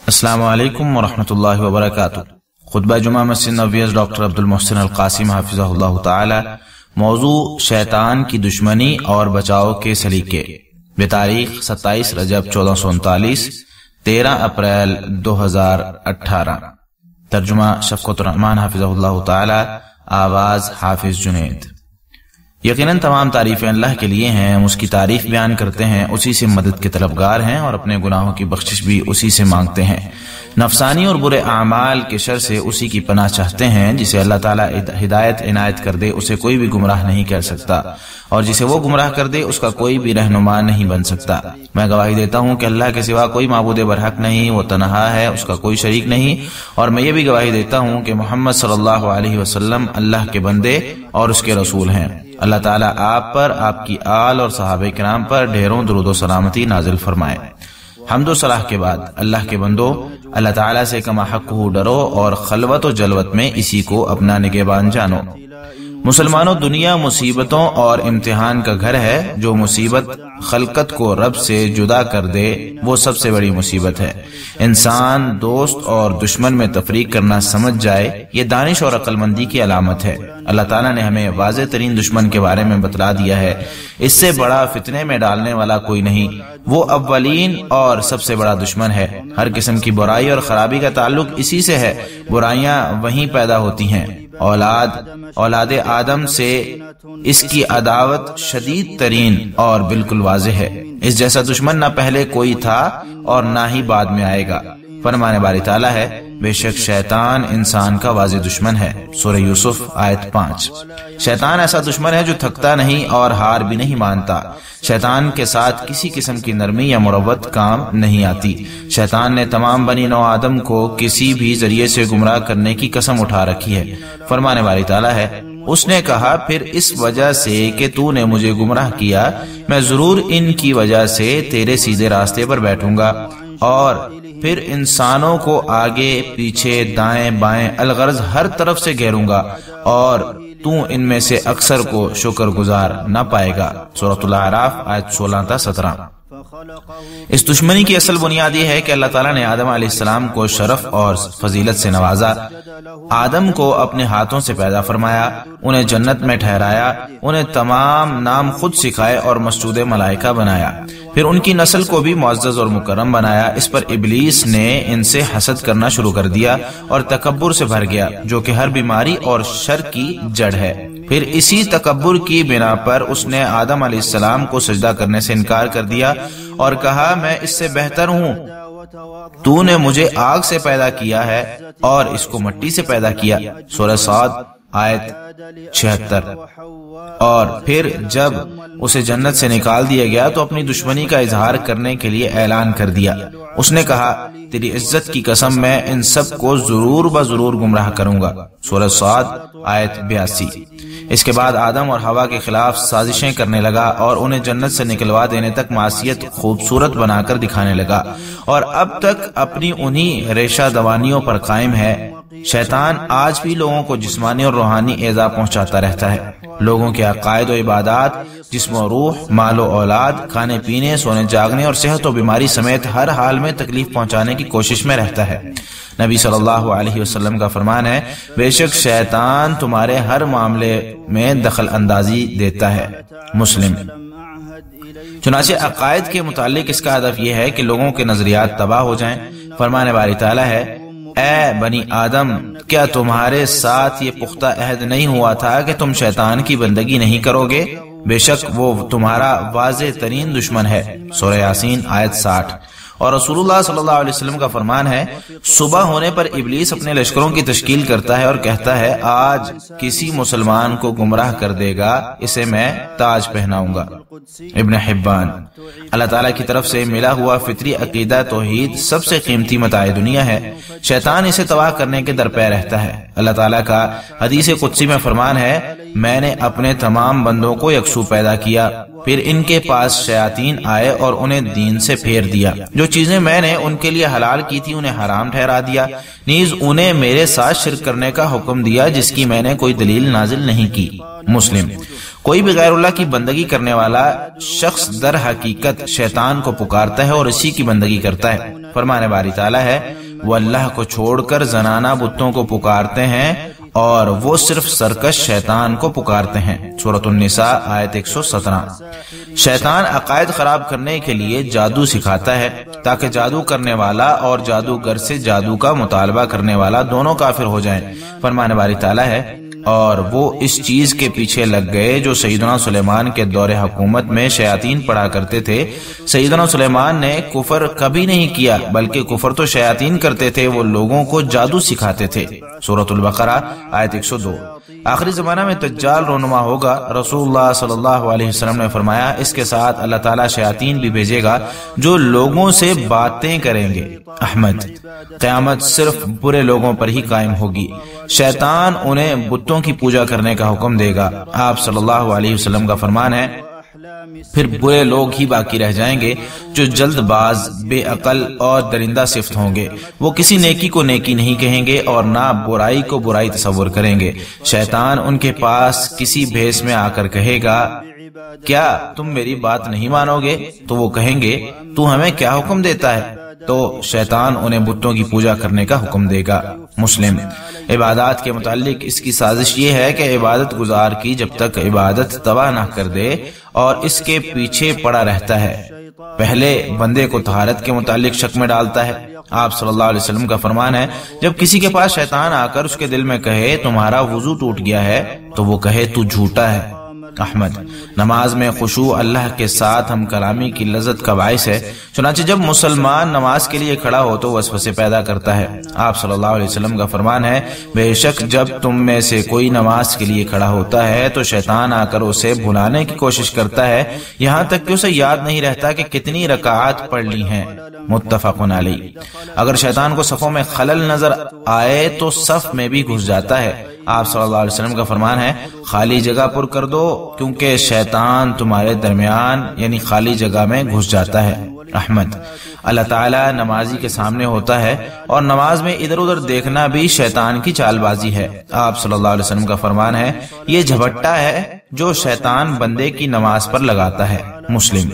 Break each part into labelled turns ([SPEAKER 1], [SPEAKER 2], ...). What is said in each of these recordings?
[SPEAKER 1] السلام علیکم ورحمۃ اللہ وبرکاتہ۔ خطبہ جمعہ مسجد نبویہ ڈاکٹر عبد المحسن القاسم حافظہ اللہ تعالی۔ موضوع شیطان کی دشمنی اور بچاؤ کے سلیقے، بتاریخ 27 رجب 1439، 13 اپریل 2018۔ ترجمہ شفقت الرحمان حافظہ اللہ تعالی، آواز حافظ جنید۔ یقیناً تمام تعریفیں اللہ کے لیے ہیں، ہم اس کی تعریف بیان کرتے ہیں، اسی سے مدد کے طلبگار ہیں اور اپنے گناہوں کی بخشش بھی اسی سے مانگتے ہیں۔ نفسانی اور برے اعمال کے شر سے اسی کی پناہ چاہتے ہیں۔ جسے اللہ تعالیٰ ہدایت عنایت کر دے اسے کوئی بھی گمراہ نہیں کر سکتا، اور جسے وہ گمراہ کر دے اس کا کوئی بھی رہنما نہیں بن سکتا۔ میں گواہی دیتا ہوں کہ اللہ کے سوا کوئی معبود برحق نہیں، وہ تنہا ہے، اس کا کوئی شریک نہیں، اور میں یہ بھی گواہی دیتا ہوں کہ محمد صلی اللہ علیہ وسلم اللہ کے بندے اور اس کے رسول ہیں۔ اللہ تعالیٰ آپ پر، آپ کی آل اور صحابہ کرام پر ڈھیروں درود و سلامتی نازل فرمائے۔ حمد و صلاح کے بعد اللہ کے بندو، اللہ تعالیٰ سے کما حق ہو ڈرو اور خلوت و جلوت میں اسی کو اپنا نگہبان جانو۔ مسلمانوں، دنیا مصیبتوں اور امتحان کا گھر ہے۔ جو مصیبت خلقت کو رب سے جدا کر دے وہ سب سے بڑی مصیبت ہے۔ انسان دوست اور دشمن میں تفریق کرنا سمجھ جائے، یہ دانش اور عقل مندی کی علامت ہے۔ اللہ تعالیٰ نے ہمیں واضح ترین دشمن کے بارے میں بتلا دیا ہے۔ اس سے بڑا فتنے میں ڈالنے والا کوئی نہیں، وہ اولین اور سب سے بڑا دشمن ہے۔ ہر قسم کی برائی اور خرابی کا تعلق اسی سے ہے، برائیاں وہیں پیدا ہوتی ہیں۔ اولاد آدم سے اس کی عداوت شدید ترین اور بالکل واضح ہے۔ اس جیسا دشمن نہ پہلے کوئی تھا اور نہ ہی بعد میں آئے گا۔ فرمان باری تعالیٰ ہے، بے شک شیطان انسان کا واضح دشمن ہے۔ سورہ یوسف آیت 5۔ شیطان ایسا دشمن ہے جو تھکتا نہیں اور ہار بھی نہیں مانتا۔ شیطان کے ساتھ کسی قسم کی نرمی یا مروت کام نہیں آتی۔ شیطان نے تمام بنی نوع آدم کو کسی بھی ذریعے سے گمراہ کرنے کی قسم اٹھا رکھی ہے۔ فرمان والی تعالیٰ ہے، اس نے کہا، پھر اس وجہ سے کہ تو نے مجھے گمراہ کیا، میں ضرور ان کی وجہ سے تیرے سیدھے راستے پر بیٹھوں گا، اور پھر انسانوں کو آگے پیچھے دائیں بائیں الغرض ہر طرف سے گھیروں گا، اور تو ان میں سے اکثر کو شکر گزار نہ پائے گا۔ سورۃ الاعراف آیت 16 تا 17۔ اس دشمنی کی اصل بنیاد یہ ہے کہ اللہ تعالیٰ نے آدم علیہ السلام کو شرف اور فضیلت سے نوازا۔ آدم کو اپنے ہاتھوں سے پیدا فرمایا، انہیں جنت میں ٹھہرایا، انہیں تمام نام خود سکھائے اور مسجود ملائکہ بنایا، پھر ان کی نسل کو بھی معزز اور مکرم بنایا۔ اس پر ابلیس نے ان سے حسد کرنا شروع کر دیا اور تکبر سے بھر گیا، جو کہ ہر بیماری اور شر کی جڑ ہے۔ پھر اسی تکبر کی بنا پر اس نے آدم علیہ السلام کو سجدہ کرنے سے انکار کر دیا اور کہا، میں اس سے بہتر ہوں، تو نے مجھے آگ سے پیدا کیا ہے اور اس کو مٹی سے پیدا کیا۔ سورہ صاد آیت 76۔ اور پھر جب اسے جنت سے نکال دیا گیا تو اپنی دشمنی کا اظہار کرنے کے لیے اعلان کر دیا۔ اس نے کہا، تیری عزت کی قسم میں ان سب کو ضرور بضرور گمراہ کروں گا۔ سورہ صاد آیت 82۔ اس کے بعد آدم اور حوا کے خلاف سازشیں کرنے لگا اور انہیں جنت سے نکلوا دینے تک معصیت خوبصورت بنا کر دکھانے لگا، اور اب تک اپنی انہی ریشہ دوانیوں پر قائم ہے۔ شیطان آج بھی لوگوں کو جسمانی اور روحانی ایذا پہنچاتا رہتا ہے۔ لوگوں کے عقائد و عبادات، جسم و روح، مال و اولاد، کھانے پینے، سونے جاگنے اور صحت و بیماری سمیت ہر حال میں تکلیف پہنچانے کی کوشش میں رہتا ہے۔ نبی صلی اللہ علیہ وسلم کا فرمان ہے، بے شک شیطان تمہارے ہر معاملے میں دخل اندازی دیتا ہے۔ مسلم۔ چنانچہ عقائد کے متعلق اس کا ہدف یہ ہے کہ لوگوں کے نظریات تباہ ہو جائیں۔ فرمان باری تعالیٰ ہے، اے بنی آدم، کیا تمہارے ساتھ یہ پختہ عہد نہیں ہوا تھا کہ تم شیطان کی بندگی نہیں کرو گے؟ بے شک وہ تمہارا واضح ترین دشمن ہے۔ سورہ یاسین آیت 60۔ اور رسول اللہ صلی اللہ علیہ وسلم کا فرمان ہے، صبح ہونے پر ابلیس اپنے لشکروں کی تشکیل کرتا ہے اور کہتا ہے، آج کسی مسلمان کو گمراہ کر دے گا، اسے میں تاج پہناؤں گا۔ ابن حبان۔ اللہ تعالیٰ کی طرف سے ملا ہوا فطری عقیدہ توحید سب سے قیمتی متاع دنیا ہے۔ شیطان اسے تباہ کرنے کے درپے رہتا ہے۔ اللہ تعالیٰ کا حدیث قدسی میں فرمان ہے، میں نے اپنے تمام بندوں کو یکسو پیدا کیا، پھر ان کے پاس شیاطین آئے اور انہیں دین سے پھیر دیا۔ جو چیزیں میں نے ان کے لیے حلال کی تھی انہیں حرام ٹھہرا دیا، نیز انہیں میرے ساتھ شرک کرنے کا حکم دیا جس کی میں نے کوئی دلیل نازل نہیں کی۔ مسلم۔ کوئی بھی غیر اللہ کی بندگی کرنے والا شخص در حقیقت شیطان کو پکارتا ہے اور اسی کی بندگی کرتا ہے۔ فرمانے باری تعالیٰ ہے وہ اللہ کو چھوڑ کر زنانہ بتوں کو پکارتے ہیں اور وہ صرف سرکش شیطان کو پکارتے ہیں۔ سورۃ النساء آیت 117۔ شیطان عقائد خراب کرنے کے لیے جادو سکھاتا ہے تاکہ جادو کرنے والا اور جادوگر سے جادو کا مطالبہ کرنے والا دونوں کافر ہو جائیں۔ فرمانے باری تعالیٰ ہے اور وہ اس چیز کے پیچھے لگ گئے جو سیدنا سلیمان کے دور حکومت میں شیاطین پڑھا کرتے تھے۔ سیدنا سلیمان نے کفر کبھی نہیں کیا بلکہ کفر تو شیاطین کرتے تھے، وہ لوگوں کو جادو سکھاتے تھے۔ سورۃ البقرہ آیت 102۔ آخری زمانہ میں دجال رونما ہوگا۔ رسول اللہ صلی اللہ علیہ وسلم نے فرمایا اس کے ساتھ اللہ تعالیٰ شیاطین بھی بھیجے گا جو لوگوں سے باتیں کریں گے۔ احمد۔ قیامت صرف برے لوگوں پر ہی قائم ہوگی۔ شیطان انہیں بتوں کی پوجا کرنے کا حکم دے گا۔ آپ صلی اللہ علیہ وسلم کا فرمان ہے پھر برے لوگ ہی باقی رہ جائیں گے جو جلد باز، بے عقل اور درندہ صفت ہوں گے۔ وہ کسی نیکی کو نیکی نہیں کہیں گے اور نہ برائی کو برائی تصور کریں گے۔ شیطان ان کے پاس کسی بھیس میں آ کر کہے گا کیا تم میری بات نہیں مانو گے؟ تو وہ کہیں گے تو ہمیں کیا حکم دیتا ہے؟ تو شیطان انہیں بتوں کی پوجا کرنے کا حکم دے گا۔ مسلم۔ عبادات کے متعلق اس کی سازش یہ ہے کہ عبادت گزار کی جب تک عبادت تباہ نہ کر دے اور اس کے پیچھے پڑا رہتا ہے، پہلے بندے کو طہارت کے متعلق شک میں ڈالتا ہے۔ آپ صلی اللہ علیہ وسلم کا فرمان ہے جب کسی کے پاس شیطان آ کر اس کے دل میں کہے تمہارا وضو ٹوٹ گیا ہے تو وہ کہے تو جھوٹا ہے۔ احمد۔ نماز میں خشوع اللہ کے ساتھ ہم کلامی کی لذت کا باعث ہے، چنانچہ جب مسلمان نماز کے لیے کھڑا ہو تو وسوسے پیدا کرتا ہے۔ آپ صلی اللہ علیہ وسلم کا فرمان ہے بے شک جب تم میں سے کوئی نماز کے لیے کھڑا ہوتا ہے تو شیطان آ کر اسے بھلانے کی کوشش کرتا ہے یہاں تک کہ اسے یاد نہیں رہتا کہ کتنی رکعات پڑھ لی ہیں۔ متفق علیہ۔ اگر شیطان کو صفوں میں خلل نظر آئے تو صف میں بھی گھس جاتا ہے۔ آپ صلی اللہ علیہ وسلم کا فرمان ہے خالی جگہ پر کر دو کیونکہ شیطان تمہارے درمیان یعنی خالی جگہ میں گھس جاتا ہے۔ احمد۔ اللہ تعالیٰ نمازی کے سامنے ہوتا ہے اور نماز میں ادھر ادھر دیکھنا بھی شیطان کی چال بازی ہے۔ آپ صلی اللہ علیہ وسلم کا فرمان ہے یہ جھپٹا ہے جو شیطان بندے کی نماز پر لگاتا ہے۔ مسلم۔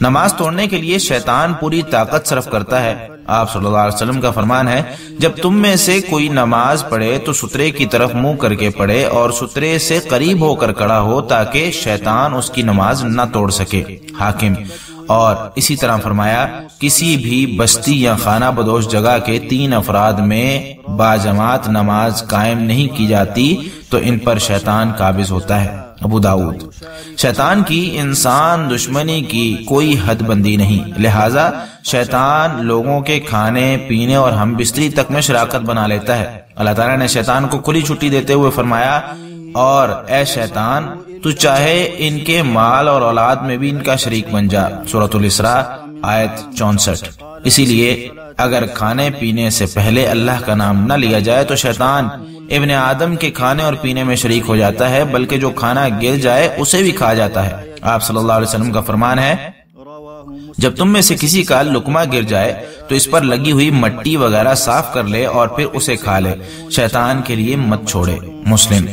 [SPEAKER 1] نماز توڑنے کے لیے شیطان پوری طاقت صرف کرتا ہے۔ آپ صلی اللہ علیہ وسلم کا فرمان ہے جب تم میں سے کوئی نماز پڑھے تو سترے کی طرف منہ کر کے پڑھے اور سترے سے قریب ہو کر کھڑا ہو تاکہ شیطان اس کی نماز نہ توڑ سکے۔ حاکم۔ اور اسی طرح فرمایا کسی بھی بستی یا خانہ بدوش جگہ کے 3 افراد میں باجماعت نماز قائم نہیں کی جاتی تو ان پر شیطان قابض ہوتا ہے۔ ابو داؤد۔ شیطان کی انسان دشمنی کی کوئی حد بندی نہیں، لہذا شیطان لوگوں کے کھانے پینے اور ہم بستری تک میں شراکت بنا لیتا ہے۔ اللہ تعالیٰ نے شیطان کو کھلی چھٹی دیتے ہوئے فرمایا اور اے شیطان تو چاہے ان کے مال اور اولاد میں بھی ان کا شریک بن جا۔ سورۃ الاسراء آیت 64۔ اسی لیے اگر کھانے پینے سے پہلے اللہ کا نام نہ لیا جائے تو شیطان ابن آدم کے کھانے اور پینے میں شریک ہو جاتا ہے، بلکہ جو کھانا گر جائے اسے بھی کھا جاتا ہے۔ آپ صلی اللہ علیہ وسلم کا فرمان ہے جب تم میں سے کسی کا لقمہ گر جائے تو اس پر لگی ہوئی مٹی وغیرہ صاف کر لے اور پھر اسے کھا لے، شیطان کے لیے مت چھوڑے۔ مسلم۔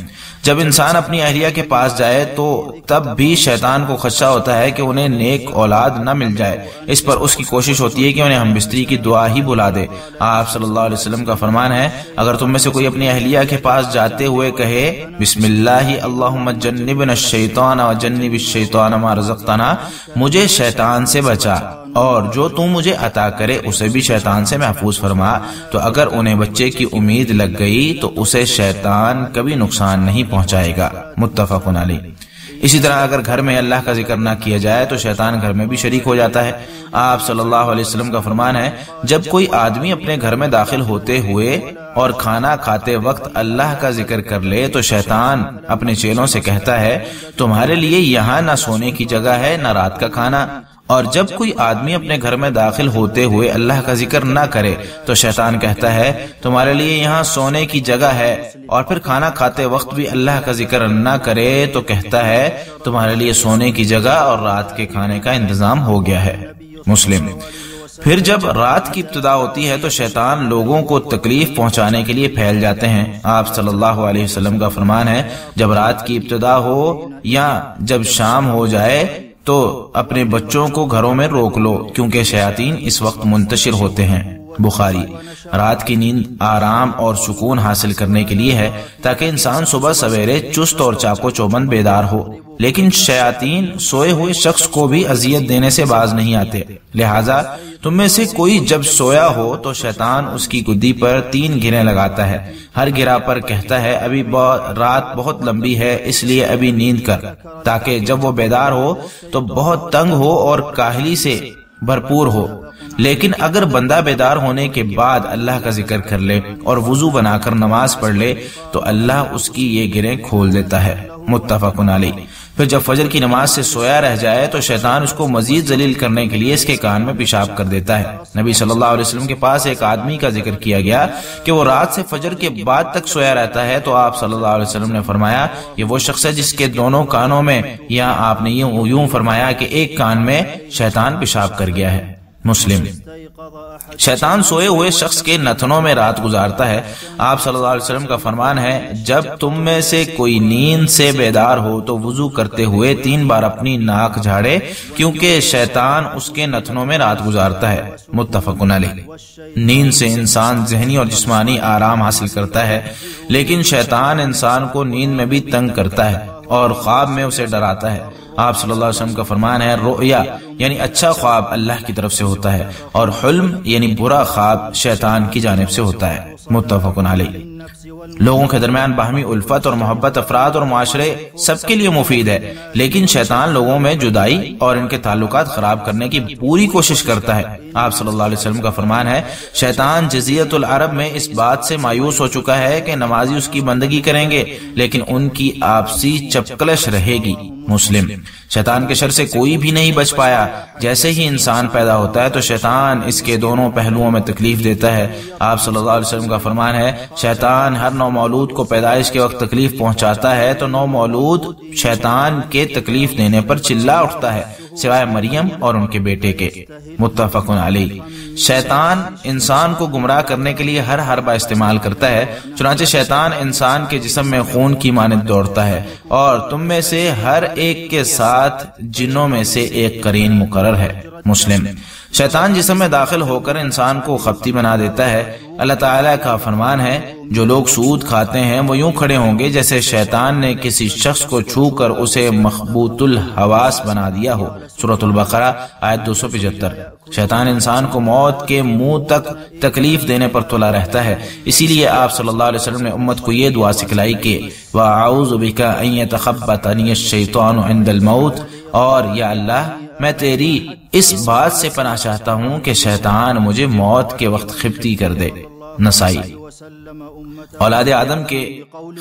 [SPEAKER 1] جب انسان اپنی اہلیہ کے پاس جائے تو تب بھی شیطان کو خدشہ ہوتا ہے کہ انہیں نیک اولاد نہ مل جائے، اس پر اس کی کوشش ہوتی ہے کہ انہیں ہم بستری کی دعا ہی بلا دے۔ آپ صلی اللہ علیہ وسلم کا فرمان ہے اگر تم میں سے کوئی اپنی اہلیہ کے پاس جاتے ہوئے کہے بسم اللہ اللہم جنبنا الشیطان وجنب الشیطان ما رزقتنا، مجھے شیطان سے بچا اور جو تو مجھے عطا کرے اسے بھی شیطان سے محفوظ فرما، تو اگر انہیں بچے کی امید لگ گئی تو اسے شیطان کبھی نقصان نہیں پہنچائے گا۔ متفق علیہ۔ اسی طرح اگر گھر میں اللہ کا ذکر نہ کیا جائے تو شیطان گھر میں بھی شریک ہو جاتا ہے۔ آپ صلی اللہ علیہ وسلم کا فرمان ہے جب کوئی آدمی اپنے گھر میں داخل ہوتے ہوئے اور کھانا کھاتے وقت اللہ کا ذکر کر لے تو شیطان اپنے چیلوں سے کہتا ہے تمہارے لیے یہاں نہ سونے کی جگہ ہے نہ رات کا کھانا، اور جب کوئی آدمی اپنے گھر میں داخل ہوتے ہوئے اللہ کا ذکر نہ کرے تو شیطان کہتا ہے تمہارے لیے یہاں سونے کی جگہ ہے، اور پھر کھانا کھاتے وقت بھی اللہ کا ذکر نہ کرے تو کہتا ہے تمہارے لیے سونے کی جگہ اور رات کے کھانے کا انتظام ہو گیا ہے۔ مسلم۔ پھر جب رات کی ابتدا ہوتی ہے تو شیطان لوگوں کو تکلیف پہنچانے کے لیے پھیل جاتے ہیں۔ آپ صلی اللہ علیہ وسلم کا فرمان ہے جب رات کی ابتدا ہو یا جب شام ہو جائے تو اپنے بچوں کو گھروں میں روک لو، کیونکہ شیاطین اس وقت منتشر ہوتے ہیں۔ بخاری۔ رات کی نیند آرام اور سکون حاصل کرنے کے لیے ہے تاکہ انسان صبح سویرے چست اور چاق و چوبند بیدار ہو، لیکن شیاطین سوئے ہوئے شخص کو بھی اذیت دینے سے باز نہیں آتے، لہذا تم میں سے کوئی جب سویا ہو تو شیطان اس کی گدی پر 3 گریں لگاتا ہے، ہر گرہ پر کہتا ہے ابھی رات بہت لمبی ہے اس لیے ابھی نیند کر، تاکہ جب وہ بیدار ہو تو بہت تنگ ہو اور کاہلی سے بھرپور ہو۔ لیکن اگر بندہ بیدار ہونے کے بعد اللہ کا ذکر کر لے اور وضو بنا کر نماز پڑھ لے تو اللہ اس کی یہ گریں کھول دیتا ہے۔ متفق علیہ۔ پھر جب فجر کی نماز سے سویا رہ جائے تو شیطان اس کو مزید ذلیل کرنے کے لیے اس کے کان میں پیشاب کر دیتا ہے۔ نبی صلی اللہ علیہ وسلم کے پاس ایک آدمی کا ذکر کیا گیا کہ وہ رات سے فجر کے بعد تک سویا رہتا ہے، تو آپ صلی اللہ علیہ وسلم نے فرمایا یہ وہ شخص ہے جس کے دونوں کانوں میں، یا آپ نے یوں فرمایا کہ ایک کان میں شیطان پیشاب کر گیا ہے۔ مسلم۔ شیطان سوئے ہوئے شخص کے نتنوں میں رات گزارتا ہے۔ آپ صلی اللہ علیہ وسلم کا فرمان ہے جب تم میں سے کوئی نیند سے بیدار ہو تو وضو کرتے ہوئے 3 بار اپنی ناک جھاڑے، کیونکہ شیطان اس کے نتنوں میں رات گزارتا ہے۔ متفق علیہ۔ نیند سے انسان ذہنی اور جسمانی آرام حاصل کرتا ہے، لیکن شیطان انسان کو نیند میں بھی تنگ کرتا ہے اور خواب میں اسے ڈراتا ہے۔ آپ صلی اللہ علیہ وسلم کا فرمان ہے رؤیا یعنی اچھا خواب اللہ کی طرف سے ہوتا ہے، اور حلم یعنی برا خواب شیطان کی جانب سے ہوتا ہے۔ متفق علیہ۔ لوگوں کے درمیان باہمی الفت اور محبت افراد اور معاشرے سب کے لیے مفید ہے، لیکن شیطان لوگوں میں جدائی اور ان کے تعلقات خراب کرنے کی پوری کوشش کرتا ہے۔ آپ صلی اللہ علیہ وسلم کا فرمان ہے شیطان جزیرۃ العرب میں اس بات سے مایوس ہو چکا ہے کہ نمازی اس کی بندگی کریں گے لیکن ان کی آپسی چپکلش رہے گی۔ مسلم۔ شیطان کے شر سے کوئی بھی نہیں بچ پایا۔ جیسے ہی انسان پیدا ہوتا ہے تو شیطان اس کے دونوں پہلوؤں میں تکلیف دیتا ہے۔ آپ صلی اللہ علیہ وسلم کا فرمان ہے شیطان ہر نو مولود کو پیدائش کے وقت تکلیف پہنچاتا ہے تو نو مولود شیطان کے تکلیف دینے پر چلا اٹھتا ہے سوائے مریم اور ان کے بیٹے کے۔ متفق علیہ۔ شیطان انسان کو گمراہ کرنے کے لیے ہر حربہ استعمال کرتا ہے، چنانچہ شیطان انسان کے جسم میں خون کی مانند دوڑتا ہے، اور تم میں سے ہر ایک کے ساتھ جنوں میں سے ایک قرین مقرر ہے۔ مسلم۔ شیطان جسم میں داخل ہو کر انسان کو خپتی بنا دیتا ہے۔ اللہ تعالیٰ کا فرمان ہے جو لوگ سود کھاتے ہیں وہ یوں کھڑے ہوں گے جیسے شیطان نے کسی شخص کو چھو کر اسے مخبوط الحواس بنا دیا ہو۔ سورۃ البقرہ آیت 275۔ شیطان انسان کو موت کے منہ تک تکلیف دینے پر تلا رہتا ہے، اسی لیے آپ صلی اللہ علیہ وسلم نے امت کو یہ دعا سکھلائی کہ وَأَعُوذُ بِكَ أَن يَتَخَبَّطَنِيَ الشَّيْطَانُ عِندَ الْمَوْتِ، اور یا اللہ میں تیری اس بات سے پناہ چاہتا ہوں کہ شیطان مجھے موت کے وقت خپتی کر دے۔ نسائی۔ اولاد آدم کے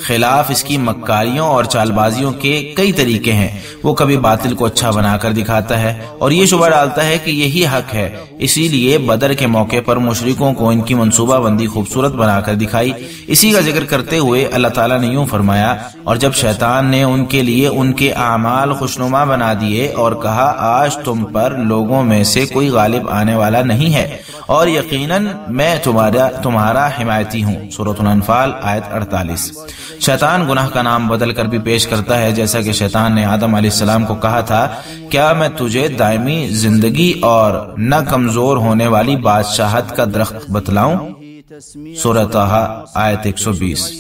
[SPEAKER 1] خلاف اس کی مکاریوں اور چال بازیوں کے کئی طریقے ہیں۔ وہ کبھی باطل کو اچھا بنا کر دکھاتا ہے اور یہ شبہ ڈالتا ہے کہ یہی حق ہے، اسی لیے بدر کے موقع پر مشرکوں کو ان کی منصوبہ بندی خوبصورت بنا کر دکھائی۔ اسی کا ذکر کرتے ہوئے اللہ تعالیٰ نے یوں فرمایا اور جب شیطان نے ان کے لیے ان کے اعمال خوشنما بنا دیے اور کہا آج تم پر لوگوں میں سے کوئی غالب آنے والا نہیں ہے اور یقیناً میں تمہارا حمایتی ہوں۔ سورۃ الانفال آیت 48۔ شیطان گناہ کا نام بدل کر بھی پیش کرتا ہے، جیسا کہ شیطان نے آدم علیہ السلام کو کہا تھا کیا میں تجھے دائمی زندگی اور نہ کمزور ہونے والی بادشاہت کا درخت بتلاؤں؟ سورۃ طٰہٰ آیت 120۔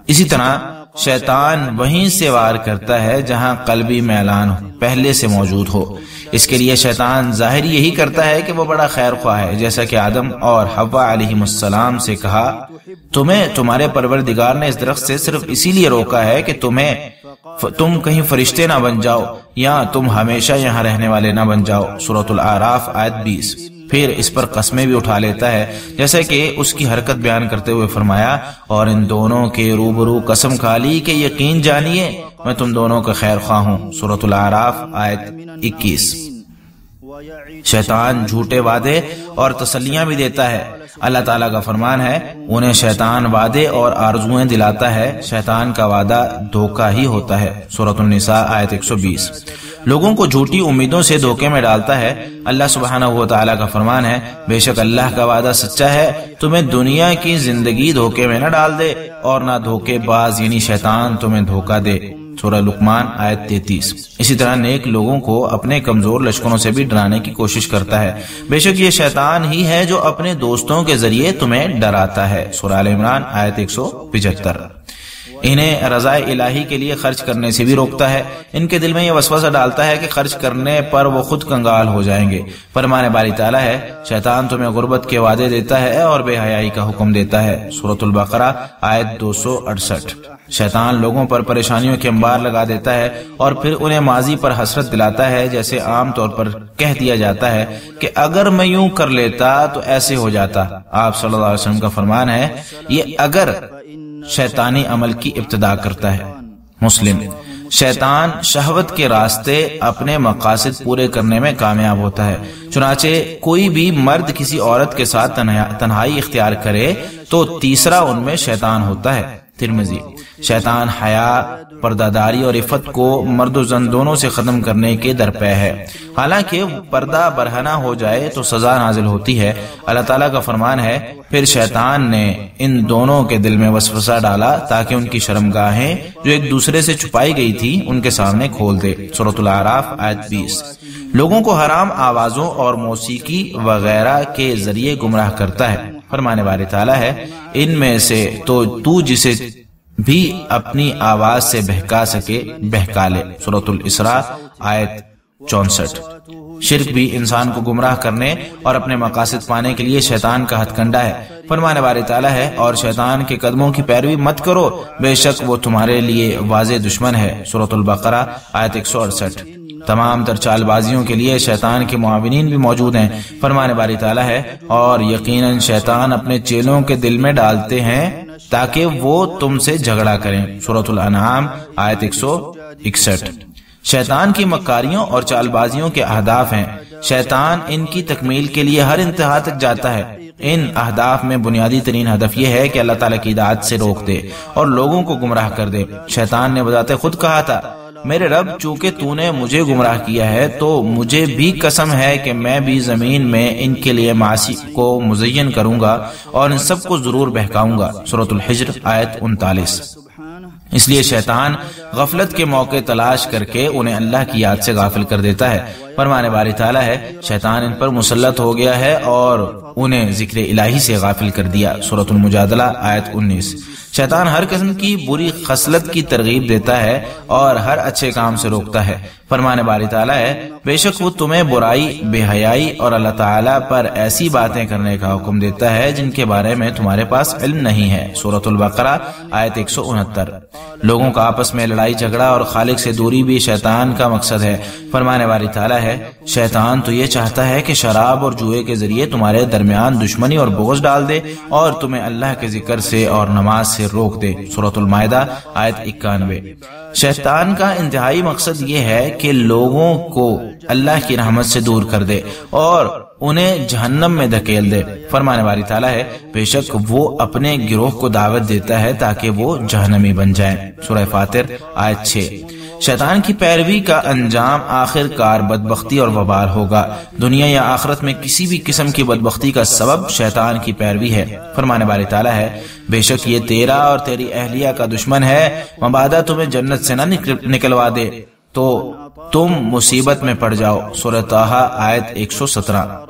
[SPEAKER 1] اسی طرح شیطان وہیں سے وار کرتا ہے جہاں قلبی میلان پہلے سے موجود ہو۔ اس کے لیے شیطان ظاہر یہی کرتا ہے کہ وہ بڑا خیر خواہ ہے، جیسا کہ آدم اور حوا علیہ السلام سے کہا تمہیں تمہارے پروردگار نے اس درخت سے صرف اسی لیے روکا ہے کہ تم کہیں فرشتے نہ بن جاؤ یا تم ہمیشہ یہاں رہنے والے نہ بن جاؤ۔ سورۃ الاعراف آیت 20۔ پھر اس پر قسمیں بھی اٹھا لیتا ہے، جیسا کہ اس کی حرکت بیان کرتے ہوئے فرمایا اور ان دونوں کے روبرو قسم کھا لی کہ یقین جانیے میں تم دونوں کا خیر خواہ ہوں۔ سورۃ الاعراف آیت 21۔ شیطان جھوٹے وعدے اور تسلیاں بھی دیتا ہے۔ اللہ تعالیٰ کا فرمان ہے انہیں شیطان وعدے اور آرزویں دلاتا ہے، شیطان کا وعدہ دھوکہ ہی ہوتا ہے۔ سورۃ النساء آیت 120۔ لوگوں کو جھوٹی امیدوں سے دھوکے میں ڈالتا ہے۔ اللہ سبحانہ و تعالیٰ کا فرمان ہے بے شک اللہ کا وعدہ سچا ہے، تمہیں دنیا کی زندگی دھوکے میں نہ ڈال دے اور نہ دھوکے باز یعنی شیطان تمہیں دھوکہ دے۔ سورہ لقمان آیت 33۔ اسی طرح نیک لوگوں کو اپنے کمزور لشکروں سے بھی ڈرانے کی کوشش کرتا ہے، بے شک یہ شیطان ہی ہے جو اپنے دوستوں کے ذریعے تمہیں ڈراتا ہے، سورہ آل عمران آیت 175۔ انہیں رضا الہی کے لیے خرچ کرنے سے بھی روکتا ہے، ان کے دل میں یہ وسوسہ ڈالتا ہے کہ خرچ کرنے پر وہ خود کنگال ہو جائیں گے۔ فرمان باری تعالیٰ ہے، شیطان تمہیں غربت کے وعدے دیتا ہے اور بے حیائی کا حکم دیتا ہے، سورۃ البقرہ آیت 268۔ شیطان لوگوں پر پریشانیوں کے انبار لگا دیتا ہے اور پھر انہیں ماضی پر حسرت دلاتا ہے، جیسے عام طور پر کہہ دیا جاتا ہے کہ اگر میں یوں کر لیتا تو ایسے ہو جاتا۔ آپ صلی اللہ علیہ وسلم کا فرمان ہے، یہ اگر شیطانی عمل کی ابتدا کرتا ہے۔ مسلم، شیطان شہوت کے راستے اپنے مقاصد پورے کرنے میں کامیاب ہوتا ہے، چنانچہ کوئی بھی مرد کسی عورت کے ساتھ تنہائی اختیار کرے تو تیسرا ان میں شیطان ہوتا ہے۔ ترمذی، شیطان حیا، پردہ داری اور عفت کو مرد و زن دونوں سے ختم کرنے کے درپے ہے، حالانکہ پردہ برہنہ ہو جائے تو سزا نازل ہوتی ہے۔ اللہ تعالیٰ کا فرمان ہے، پھر شیطان نے ان دونوں کے دل میں وسوسہ ڈالا تاکہ ان کی شرمگاہیں جو ایک دوسرے سے چھپائی گئی تھی ان کے سامنے کھول دے، سورۃ الاعراف آیت 20۔ لوگوں کو حرام آوازوں اور موسیقی وغیرہ کے ذریعے گمراہ کرتا ہے۔ فرمانے والی تعالیٰ ہے، ان میں سے تو جسے بھی اپنی آواز سے بہکا سکے بہکا لے، سورۃ الاسراء آیت 64۔ شرک بھی انسان کو گمراہ کرنے اور اپنے مقاصد پانے کے لیے شیطان کا ہتھ کنڈا ہے۔ فرمانے والی تعالیٰ ہے، اور شیطان کے قدموں کی پیروی مت کرو، بے شک وہ تمہارے لیے واضح دشمن ہے، سورۃ البقرہ آیت 168۔ تمام تر چال بازیوں کے لیے شیطان کے معاونین بھی موجود ہیں۔ فرمانے والی تعالیٰ ہے، اور یقیناً شیطان اپنے چیلوں کے دل میں ڈالتے ہیں تاکہ وہ تم سے جھگڑا کریں، سورۃ الانعام آیت 161۔ شیطان کی مکاریوں اور چال بازیوں کے اہداف ہیں، شیطان ان کی تکمیل کے لیے ہر انتہا تک جاتا ہے۔ ان اہداف میں بنیادی ترین ہدف یہ ہے کہ اللہ تعالیٰ کی اطاعت سے روک دے اور لوگوں کو گمراہ کر دے۔ شیطان نے بذات خود کہا تھا، میرے رب، چونکہ تو نے مجھے گمراہ کیا ہے تو مجھے بھی قسم ہے کہ میں بھی زمین میں ان کے لیے معاصی کو مزین کروں گا اور ان سب کو ضرور بہکاؤں گا، سورۃ الحجر آیت 39۔ اس لیے شیطان غفلت کے موقع تلاش کر کے انہیں اللہ کی یاد سے غافل کر دیتا ہے۔ فرمانے باری تعالیٰ ہے، شیطان ان پر مسلط ہو گیا ہے اور انہیں ذکر الہی سے غافل کر دیا، سورۃ المجادلہ آیت 19۔ شیطان ہر قسم کی بری خصلت کی ترغیب دیتا ہے اور ہر اچھے کام سے روکتا ہے۔ فرمانے باری تعالیٰ ہے، بے شک وہ تمہیں برائی، بے حیائی اور اللہ تعالیٰ پر ایسی باتیں کرنے کا حکم دیتا ہے جن کے بارے میں تمہارے پاس علم نہیں ہے، سورۃ البقرہ آیت 169۔ لوگوں کا آپس میں لڑائی جھگڑا اور خالق سے دوری بھی شیطان کا مقصد ہے۔ فرمانے والی تعالیٰ ہے، شیطان تو یہ چاہتا ہے کہ شراب اور جوئے کے ذریعے تمہارے درمیان دشمنی اور بغض ڈال دے اور تمہیں اللہ کے ذکر سے اور نماز سے روک دے، سورۃ المائدہ آیت 91۔ شیطان کا انتہائی مقصد یہ ہے کہ لوگوں کو اللہ کی رحمت سے دور کر دے اور انہیں جہنم میں دھکیل دے۔ فرمانے والی تعالیٰ ہے، بے شک وہ اپنے گروہ کو دعوت دیتا ہے تاکہ وہ جہنمی بن جائیں، سورہ فاطر آیت 6۔ شیطان کی پیروی کا انجام آخر کار بدبختی اور وبال ہوگا۔ دنیا یا آخرت میں کسی بھی قسم کی بدبختی کا سبب شیطان کی پیروی ہے۔ فرمانے والی تعالیٰ ہے، بے شک یہ تیرا اور تیری اہلیہ کا دشمن ہے، مبادا تمہیں جنت سے نہ نکلوا دے تو تم مصیبت میں پڑ جاؤ، سورہ طٰہٰ آیت 117۔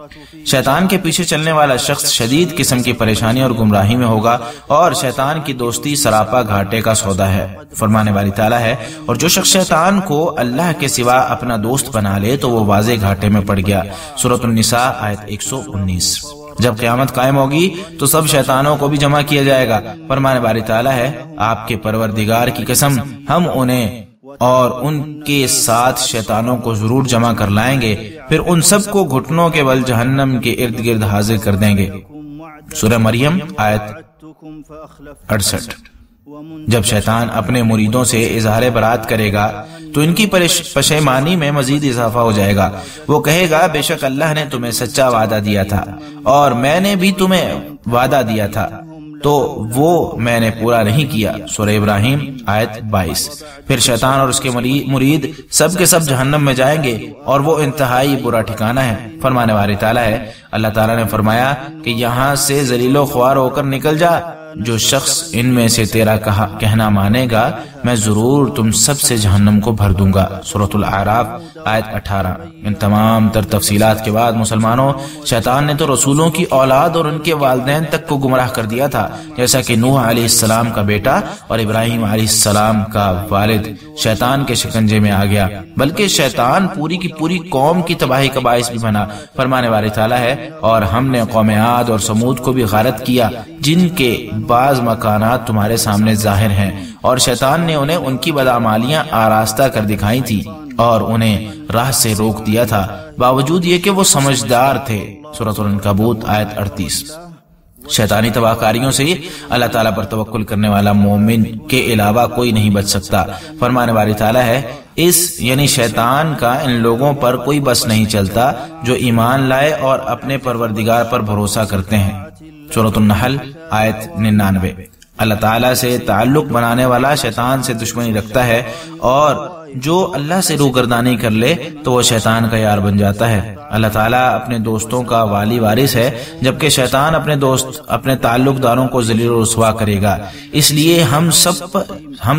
[SPEAKER 1] شیطان کے پیچھے چلنے والا شخص شدید قسم کی پریشانی اور گمراہی میں ہوگا اور شیطان کی دوستی سراپا گھاٹے کا سودا ہے۔ فرمانے والی تعالیٰ ہے، اور جو شخص شیطان کو اللہ کے سوا اپنا دوست بنا لے تو وہ واضح گھاٹے میں پڑ گیا، سورۃ النساء آیت 119۔ جب قیامت قائم ہوگی تو سب شیطانوں کو بھی جمع کیا جائے گا۔ فرمانے والی تعالیٰ ہے، آپ کے پروردگار کی قسم، ہم انہیں اور ان کے ساتھ شیطانوں کو ضرور جمع کر لائیں گے، پھر ان سب کو گھٹنوں کے بل جہنم کے ارد گرد حاضر کر دیں گے، سورہ مریم آیت 68۔ جب شیطان اپنے مریدوں سے اظہار برات کرے گا تو ان کی پشیمانی میں مزید اضافہ ہو جائے گا۔ وہ کہے گا، بے شک اللہ نے تمہیں سچا وعدہ دیا تھا اور میں نے بھی تمہیں وعدہ دیا تھا تو وہ میں نے پورا نہیں کیا، سورہ ابراہیم آیت 22۔ پھر شیطان اور اس کے مرید سب کے سب جہنم میں جائیں گے اور وہ انتہائی برا ٹھکانہ ہے۔ فرمانے والی تعالیٰ ہے، اللہ تعالیٰ نے فرمایا کہ یہاں سے ذلیل و خوار ہو کر نکل جا، جو شخص ان میں سے تیرا کہنا مانے گا میں ضرور تم سب سے جہنم کو بھر دوں گا۔ سورۃ الاعراف آیت 18۔ ان تمام تر تفصیلات کے بعد مسلمانوں، شیطان نے تو رسولوں کی اولاد اور ان کے والدین تک کو گمراہ کر دیا تھا، جیسا کہ نوح علیہ السلام کا بیٹا اور ابراہیم علیہ السلام کا والد شیطان کے شکنجے میں آ گیا، بلکہ شیطان پوری کی پوری قوم کی تباہی کا باعث بھی بنا۔ فرمانے والی تعالیٰ ہے، اور ہم نے قوم عاد اور سمود کو بھی غارت کیا، جن کے بعض مکانات تمہارے سامنے ظاہر ہیں، اور شیطان نے انہیں ان کی بدعمالیاں آراستہ کر دکھائی تھی اور انہیں راہ سے روک دیا تھا، باوجود یہ کہ وہ سمجھدار تھے۔ سورۃ العنکبوت آیت 38۔ شیطانی تباہ کاریوں سے اللہ تعالیٰ پر توکل کرنے والا مومن کے علاوہ کوئی نہیں بچ سکتا۔ فرمانے والی تعالیٰ ہے، یعنی شیطان کا ان لوگوں پر کوئی بس نہیں چلتا جو ایمان لائے اور اپنے پروردگار پر بھروسہ کرتے ہیں۔ سورۃ النحل آیت 99۔ اللہ تعالیٰ سے تعلق بنانے والا شیطان سے دشمنی رکھتا ہے، اور جو اللہ سے روگردانی کر لے تو وہ شیطان کا یار بن جاتا ہے۔ اللہ تعالیٰ اپنے دوستوں کا والی وارث ہے، جبکہ شیطان اپنے تعلق داروں کو ذلیل و رسوا کرے گا۔ اس لیے ہم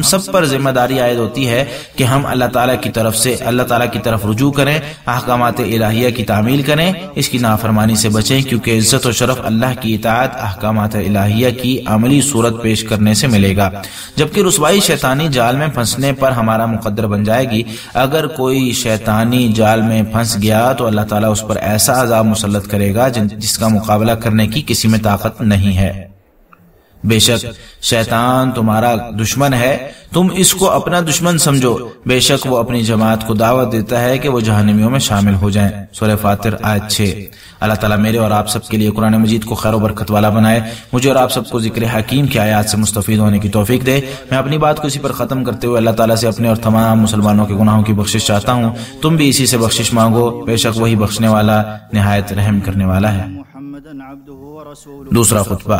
[SPEAKER 1] سب پر ذمہ داری عائد ہوتی ہے کہ ہم اللہ تعالیٰ کی طرف رجوع کریں، احکامات الہیہ کی تعمیل کریں، اس کی نافرمانی سے بچیں، کیونکہ عزت و شرف اللہ کی اطاعت احکامات الہیہ کی عملی صورت پیش کرنے سے ملے گا، جبکہ رسوائی شیطانی جال میں پھنسنے پر ہمارا مقدر بن جائے گی۔ اگر کوئی شیطانی جال میں پھنس گیا تو اللہ تعالیٰ اس پر ایسا عذاب مسلط کرے گا جس کا مقابلہ کرنے کی کسی میں طاقت نہیں ہے۔ بے شک شیطان تمہارا دشمن ہے، تم اس کو اپنا دشمن سمجھو، بے شک وہ اپنی جماعت کو دعوت دیتا ہے کہ وہ جہنمیوں میں شامل ہو جائیں۔ سورہ فاطر آیت 6۔ اللہ تعالیٰ میرے اور آپ سب کے لیے قرآن مجید کو خیر و برکت والا بنائے، مجھے اور آپ سب کو ذکر حکیم کی آیات سے مستفید ہونے کی توفیق دے۔ میں اپنی بات کو اسی پر ختم کرتے ہوئے اللہ تعالیٰ سے اپنے اور تمام مسلمانوں کے گناہوں کی بخشش چاہتا ہوں۔ تم بھی اسی سے بخشش مانگو، بے شک وہی بخشنے والا نہایت رحم کرنے والا ہے۔ دوسرا خطبہ۔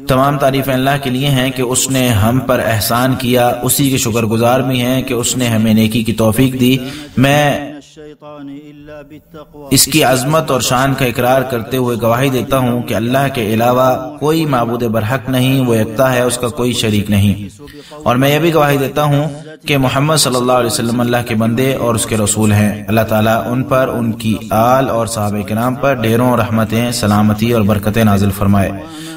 [SPEAKER 1] تمام تعریفیں اللہ کے لیے ہیں کہ اس نے ہم پر احسان کیا، اسی کے شکر گزار بھی ہیں کہ اس نے ہمیں نیکی کی توفیق دی۔ میں اس کی عظمت اور شان کا اقرار کرتے ہوئے گواہی دیتا ہوں کہ اللہ کے علاوہ کوئی معبود برحق نہیں، وہ یکتا ہے، اس کا کوئی شریک نہیں، اور میں یہ بھی گواہی دیتا ہوں کہ محمد صلی اللہ علیہ وسلم اللہ کے بندے اور اس کے رسول ہیں۔ اللہ تعالیٰ ان پر، ان کی آل اور صحابہ کرام پر ڈھیروں رحمتیں، سلامتی اور برکتیں نازل فرمائے۔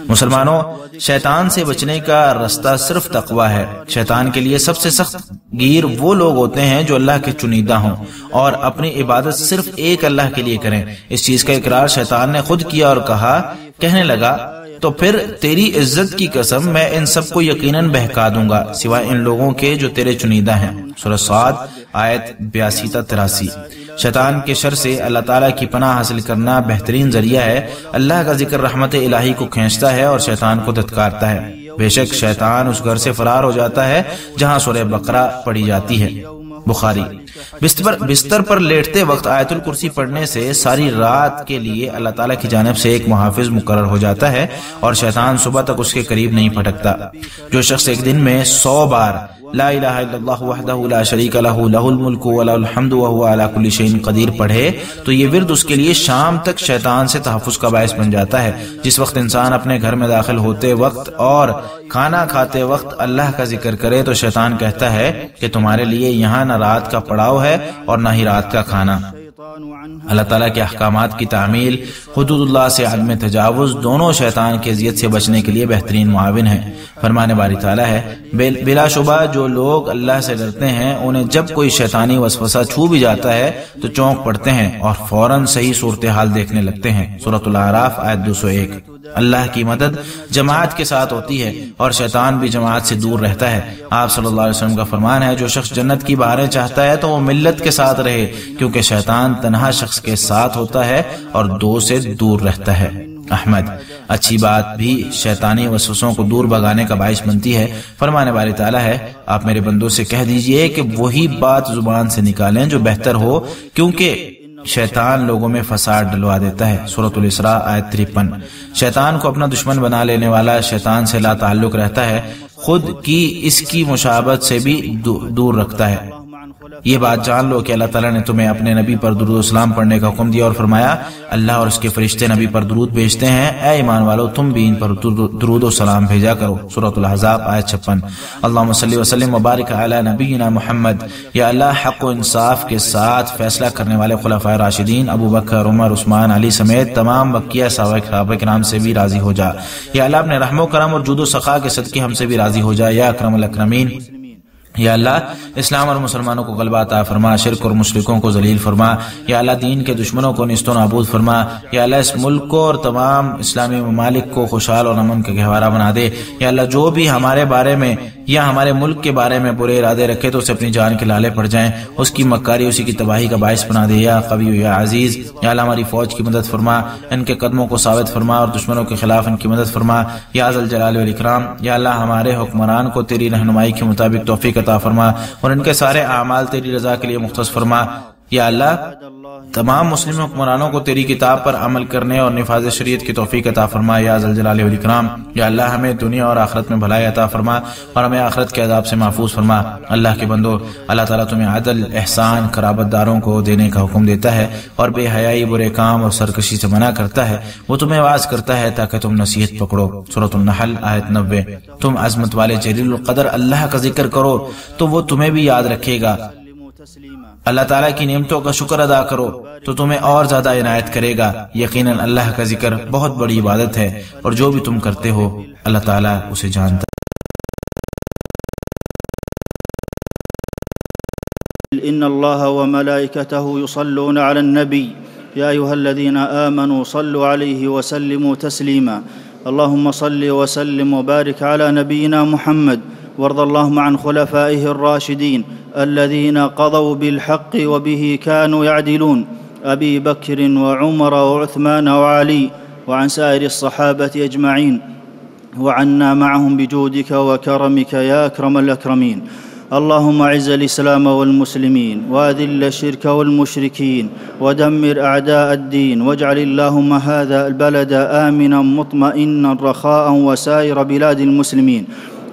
[SPEAKER 1] مسلمانوں، شیطان سے بچنے کا رستہ صرف تقوی ہے۔ شیطان کے لیے سب سے سخت گیر وہ لوگ ہوتے ہیں جو اللہ کے چنیدہ ہوں اور اپنی عبادت صرف ایک اللہ کے لیے کریں۔ اس چیز کا اقرار شیطان نے خود کیا اور کہنے لگا، تو پھر تیری عزت کی قسم میں ان سب کو یقیناً بہکا دوں گا سوائے ان لوگوں کے جو تیرے چنیدہ ہیں۔ سورہ صاد آیت 82 تا 83۔ شیطان کے شر سے اللہ تعالیٰ کی پناہ حاصل کرنا بہترین ذریعہ ہے۔ اللہ کا ذکر رحمت الہی کو کھینچتا ہے اور شیطان کو دھتکارتا ہے۔ بے شک شیطان اس گھر سے فرار ہو جاتا ہے جہاں سورہ بقرہ پڑھی جاتی ہے۔ بخاری۔ بستر پر لیٹتے وقت آیت الکرسی پڑھنے سے ساری رات کے لیے اللہ تعالیٰ کی جانب سے ایک محافظ مقرر ہو جاتا ہے اور شیطان صبح تک اس کے قریب نہیں پھٹکتا۔ جو شخص ایک دن میں 100 بار لا الہ الا اللہ وحدہ لا شریک لہ لہ الملک ولہ الحمد وہو علی کل شیء قدیر پڑھے تو یہ ورد اس کے لیے شام تک شیطان سے تحفظ کا باعث بن جاتا ہے۔ جس وقت انسان اپنے گھر میں داخل ہوتے وقت اور کھانا کھاتے وقت اللہ کا ذکر کرے تو شیطان کہتا ہے کہ تمہارے لیے یہاں نہ رات کا پڑاؤ ہے اور نہ ہی رات کا کھانا۔ اللہ تعالیٰ کے احکامات کی تعمیل، حدود اللہ سے عدم تجاوز، دونوں شیطان کی اذیت سے بچنے کے لیے بہترین معاون ہیں۔ فرمانے باری تعالیٰ ہے، بلا شبہ جو لوگ اللہ سے ڈرتے ہیں انہیں جب کوئی شیطانی وسوسہ چھو بھی جاتا ہے تو چونک پڑتے ہیں اور فوراً صحیح صورتحال دیکھنے لگتے ہیں۔ سورۃ الاعراف آیت 201۔ اللہ کی مدد جماعت کے ساتھ ہوتی ہے اور شیطان بھی جماعت سے دور رہتا ہے۔ آپ صلی اللہ علیہ وسلم کا فرمان ہے، جو شخص جنت کی بہاریں چاہتا ہے تو وہ ملت کے ساتھ رہے، کیونکہ شیطان تنہا شخص کے ساتھ ہوتا ہے اور دو سے دور رہتا ہے۔ احمد۔ اچھی بات بھی شیطانی وسوسوں کو دور بھگانے کا باعث بنتی ہے۔ فرمانے والی تعالیٰ ہے، آپ میرے بندوں سے کہہ دیجئے کہ وہی بات زبان سے نکالیں جو بہتر ہو، کیونکہ شیطان لوگوں میں فساد ڈلوا دیتا ہے۔ سورۃ الاسراء آیت 53۔ شیطان کو اپنا دشمن بنا لینے والا شیطان سے لا تعلق رہتا ہے، خود کی اس کی مشابہت سے بھی دور رکھتا ہے۔ یہ بات جان لو کہ اللہ تعالیٰ نے تمہیں اپنے نبی پر درود و سلام پڑھنے کا حکم دیا اور فرمایا اللہ اور اس کے فرشتے نبی پر درود بھیجتے ہیں، اے ایمان والو تم بھی ان پر درود و سلام بھیجا کرو۔ سورۃ الاحزاب آیت 56۔ اللہم صلی وسلم وبارک علی نبینا محمد۔ یا اللہ حق و انصاف کے ساتھ فیصلہ کرنے والے خلفائے راشدین ابو بکر، عمر، عثمان، علی سمیت تمام بقیہ صحابہ کرام سے بھی راضی ہو جا۔ یا اللہ اپنے رحم و کرم اور جود و سخا کے صدقے ہم سے بھی راضی ہو جا یا اکرم الاکرمین۔ یا اللہ اسلام اور مسلمانوں کو غلبہ عطا فرما، شرک اور مشرکوں کو ذلیل فرما۔ یا اللہ دین کے دشمنوں کو نیست و نابود فرما۔ یا اللہ اس ملک کو اور تمام اسلامی ممالک کو خوشحال اور امن کا گہوارہ بنا دے۔ یا اللہ جو بھی ہمارے بارے میں یا ہمارے ملک کے بارے میں برے ارادے رکھے تو اسے اپنی جان کے لالے پڑ جائیں، اس کی مکاری اسی کی تباہی کا باعث بنا دے یا قوی یا عزیز۔ یا اللہ ہماری فوج کی مدد فرما، ان کے قدموں کو ثابت فرما اور دشمنوں کے خلاف ان کی مدد فرما یا ذا الجلال والاکرام۔ یا اللہ ہمارے حکمران کو تیری رہنمائی کے مطابق توفیق عطا فرما اور ان کے سارے اعمال تیری رضا کے لیے مختص فرما۔ یا اللہ تمام مسلم حکمرانوں کو تیری کتاب پر عمل کرنے اور نفاذ شریعت کی توفیق عطا فرما یا ذا الجلال والاکرام۔ یا اللہ ہمیں دنیا اور آخرت میں بھلائی عطا فرما اور ہمیں آخرت کے عذاب سے محفوظ فرما۔ اللہ کے بندو، اللہ تعالیٰ تمہیں عدل، احسان، قرابت داروں کو دینے کا حکم دیتا ہے اور بے حیائی، برے کام اور سرکشی سے منع کرتا ہے۔ وہ تمہیں واعظ کرتا ہے تاکہ تم نصیحت پکڑو۔ سورۃ النحل آیت 90۔ تم عظمت والے جلیل القدر اللہ کا ذکر کرو تو وہ تمہیں بھی یاد رکھے گا۔ اللہ تعالیٰ کی نعمتوں کا شکر ادا کرو تو تمہیں اور زیادہ عنایت کرے گا۔ یقیناً اللہ کا ذکر بہت بڑی عبادت ہے اور جو بھی تم کرتے ہو اللہ تعالیٰ اسے جانتا ہے۔
[SPEAKER 2] إن الله وملائكته يصلون على النبي يا أيها الذين آمنوا صلوا عليه وسلموا تسليما اللهم صل وسلم وبارك على نبينا محمد وارض اللهم عن خلفائه الراشدين الذين قضوا بالحق وبه كانوا يعدلون أبي بكر وعمر وعثمان وعلي وعن سائر الصحابة أجمعين وعنا معهم بجودك وكرمك يا أكرم الأكرمين اللهم اعز الإسلام والمسلمين وأذل الشرك والمشركين ودمر أعداء الدين واجعل اللهم هذا البلد آمنا مطمئنا رخاء وسائر بلاد المسلمين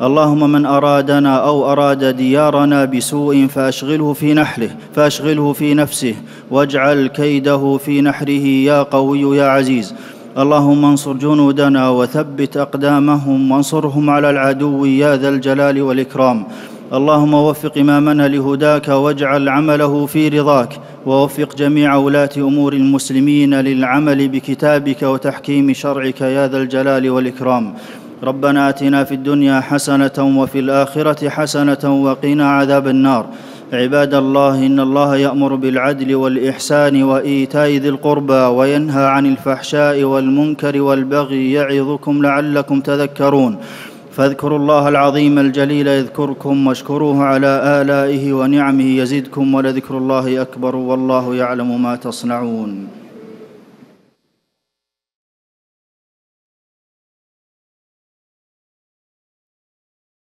[SPEAKER 2] اللهم من أرادنا أو أراد ديارنا بسوء فأشغله في نفسه واجعل كيده في نحره يا قوي يا عزيز اللهم انصر جنودنا وثبت أقدامهم وانصرهم على العدو يا ذا الجلال والإكرام اللهم وفق إمامنا لهداك واجعل عمله في رضاك ووفق جميع ولاة أمور المسلمين للعمل بكتابك وتحكيم شرعك يا ذا الجلال والإكرام ربنا آتنا في الدنيا حسنة وفي الآخرة حسنة وقنا عذاب النار عباد الله إن الله يأمر بالعدل والإحسان وإيتاء ذي القربى وينهى عن الفحشاء والمنكر والبغي يعظكم لعلكم تذكرون فاذكروا الله العظيم الجليل يذكركم واشكروه على آلائه ونعمه يزدكم ولذكر الله أكبر والله يعلم ما تصنعون